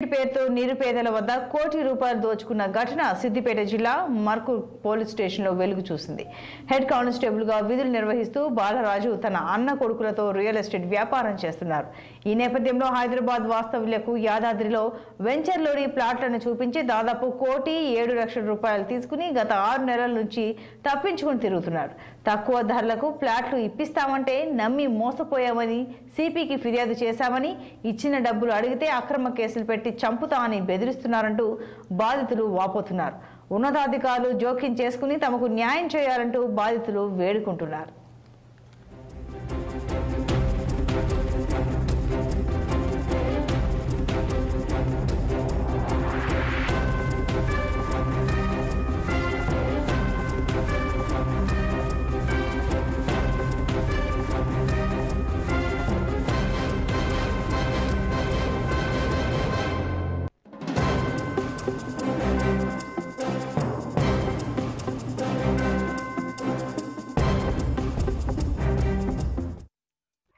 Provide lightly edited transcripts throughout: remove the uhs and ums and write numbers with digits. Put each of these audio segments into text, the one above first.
పేరుతో నిరుపేదల వద్ద కోటి రూపాయలు దోచుకున్న ఘటన సిద్దిపేట జిల్లా మర్కూర్ పోలీస్ స్టేషన్లో వెలుగు చూసింది. హెడ్ కానిస్టేబుల్ గా విధులు నిర్వహిస్తూ బాలరాజు తన అన్న కొడుకులతో రియల్ ఎస్టేట్ వ్యాపారం చేస్తున్నారు. ఈ నేపథ్యంలో హైదరాబాద్ వాస్తవ్యులకు యాదాద్రిలో వెంచర్లోని ప్లాట్లను చూపించి దాదాపు ₹1,07,00,000 తీసుకుని గత 6 నెలల నుంచి తప్పించుకుని తిరుగుతున్నారు. తక్కువ ధరలకు ప్లాట్లు ఇప్పిస్తామంటే నమ్మి మోసపోయామని సిపికి ఫిర్యాదు చేశామని, ఇచ్చిన డబ్బులు అడిగితే అక్రమ కేసులు పెట్టి చంపుతా అని బెదిరిస్తున్నారంటూ బాధితులు వాపోతున్నారు. ఉన్నతాధికారులు జోక్యం చేసుకుని తమకు న్యాయం చేయాలంటూ బాధితులు వేడుకుంటున్నారు.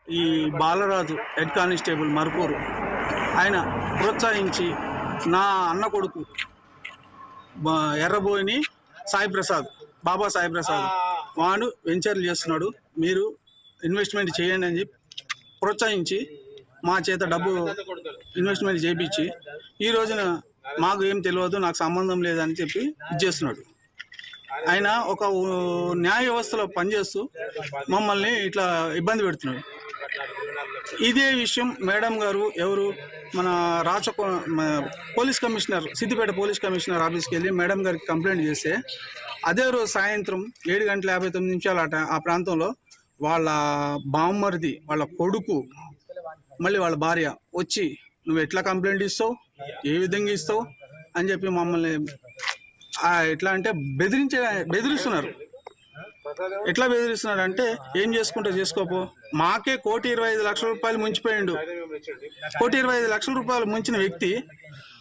ఈ బాలరాజు హెడ్ కానిస్టేబుల్ మర్కూరు ఆయన ప్రోత్సహించి నా అన్న కొడుకు ఎర్రబోయిని సాయిప్రసాద్, బాబా సాయిప్రసాద్ వాడు వెంచర్లు చేస్తున్నాడు, మీరు ఇన్వెస్ట్మెంట్ చేయండి అని చెప్పి ప్రోత్సహించి మా చేత డబ్బు ఇన్వెస్ట్మెంట్ చేయించి ఈ రోజున మాకు ఏం తెలియదు, నాకు సంబంధం లేదని చెప్పి ఇచ్చేస్తున్నాడు. ఆయన ఒక న్యాయ వ్యవస్థలో పనిచేస్తూ మమ్మల్ని ఇట్లా ఇబ్బంది పెడుతున్నాడు. ఇదే విషయం మేడం గారు ఎవరు మన police commissioner, Siddipet police commissioner ఆఫీస్కి వెళ్ళి మేడం గారికి కంప్లైంట్ చేస్తే అదే రోజు సాయంత్రం 7:59 ఆ ప్రాంతంలో వాళ్ళ బామ్మరిది, వాళ్ళ కొడుకు, మళ్ళీ వాళ్ళ భార్య వచ్చి నువ్వు ఎట్లా కంప్లైంట్ ఇస్తావు, ఏ విధంగా ఇస్తావు అని చెప్పి మమ్మల్ని ఎట్లా అంటే బెదిరిస్తున్నారు. ఎట్లా బెదిరిస్తున్నాడు అంటే, ఏం చేసుకుంటే చేసుకోపో, మాకే ₹1,25,00,000 ముంచిపోయిండు. ₹1,25,00,000 ముంచిన వ్యక్తి,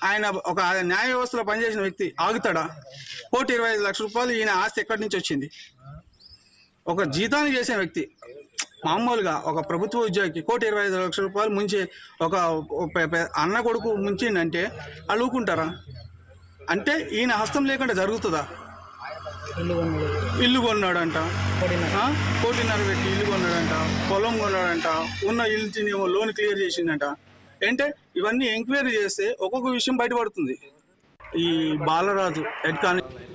ఆయన ఒక న్యాయ వ్యవస్థలో పనిచేసిన వ్యక్తి ఆగుతాడా? ₹1,25,00,000 ఈయన ఆస్తి ఎక్కడి నుంచి వచ్చింది? ఒక జీతాన్ని చేసిన వ్యక్తి, మామూలుగా ఒక ప్రభుత్వ ఉద్యోగికి ₹1,25,00,000 ముంచి ఒక అన్న కొడుకు ముంచిండంటే వాళ్ళు ఊకుంటారా? అంటే ఈయన హస్తం లేకుండా జరుగుతుందా? ఇల్లు కొన్నాడంట, 1,50,00,000 పెట్టి ఇల్లు కొన్నాడంట, పొలం కొన్నాడంట, ఉన్న ఇల్లు లోన్ క్లియర్ చేసిందంట. అంటే ఇవన్నీ ఎంక్వైరీ చేస్తే ఒక్కొక్క విషయం బయటపడుతుంది. ఈ బాలరాజు హెడ్ కానిస్టేబుల్